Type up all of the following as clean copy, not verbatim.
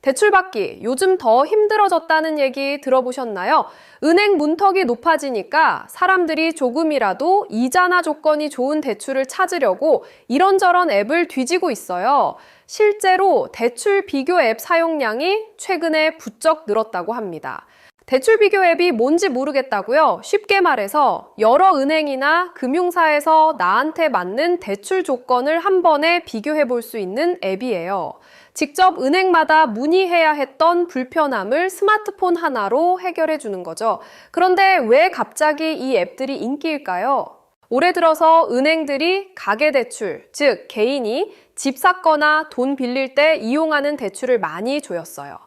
대출받기 요즘 더 힘들어졌다는 얘기 들어보셨나요? 은행 문턱이 높아지니까 사람들이 조금이라도 이자나 조건이 좋은 대출을 찾으려고 이런저런 앱을 뒤지고 있어요. 실제로 대출 비교 앱 사용량이 최근에 부쩍 늘었다고 합니다. 대출 비교 앱이 뭔지 모르겠다고요? 쉽게 말해서 여러 은행이나 금융사에서 나한테 맞는 대출 조건을 한 번에 비교해 볼 수 있는 앱이에요. 직접 은행마다 문의해야 했던 불편함을 스마트폰 하나로 해결해 주는 거죠. 그런데 왜 갑자기 이 앱들이 인기일까요? 올해 들어서 은행들이 가계대출, 즉 개인이 집 샀거나 돈 빌릴 때 이용하는 대출을 많이 조였어요.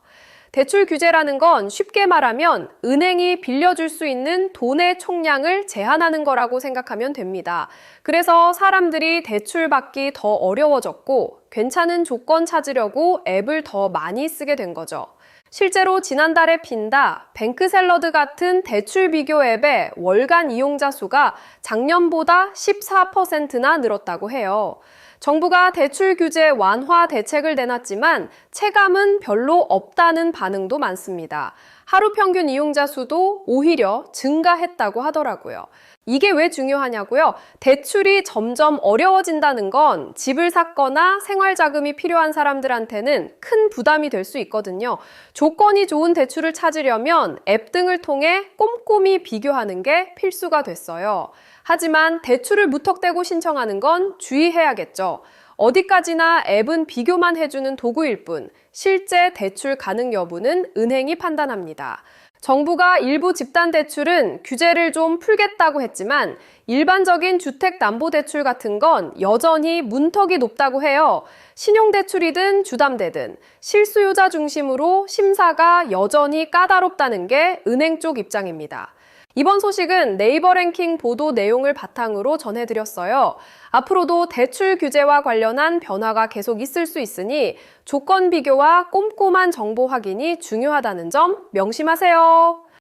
대출 규제라는 건 쉽게 말하면 은행이 빌려줄 수 있는 돈의 총량을 제한하는 거라고 생각하면 됩니다. 그래서 사람들이 대출 받기 더 어려워졌고 괜찮은 조건 찾으려고 앱을 더 많이 쓰게 된 거죠. 실제로 지난달에 핀다, 뱅크샐러드 같은 대출 비교 앱의 월간 이용자 수가 작년보다 14%나 늘었다고 해요. 정부가 대출 규제 완화 대책을 내놨지만 체감은 별로 없다는 반응도 많습니다. 하루 평균 이용자 수도 오히려 증가했다고 하더라고요. 이게 왜 중요하냐고요? 대출이 점점 어려워진다는 건 집을 샀거나 생활자금이 필요한 사람들한테는 큰 부담이 될 수 있거든요. 조건이 좋은 대출을 찾으려면 앱 등을 통해 꼼꼼히 비교하는 게 필수가 됐어요. 하지만 대출을 무턱대고 신청하는 건 주의해야겠죠. 어디까지나 앱은 비교만 해주는 도구일 뿐 실제 대출 가능 여부는 은행이 판단합니다. 정부가 일부 집단대출은 규제를 좀 풀겠다고 했지만 일반적인 주택담보대출 같은 건 여전히 문턱이 높다고 해요. 신용대출이든 주담대든 실수요자 중심으로 심사가 여전히 까다롭다는 게 은행 쪽 입장입니다. 이번 소식은 네이버 랭킹 보도 내용을 바탕으로 전해드렸어요. 앞으로도 대출 규제와 관련한 변화가 계속 있을 수 있으니 조건 비교와 꼼꼼한 정보 확인이 중요하다는 점 명심하세요.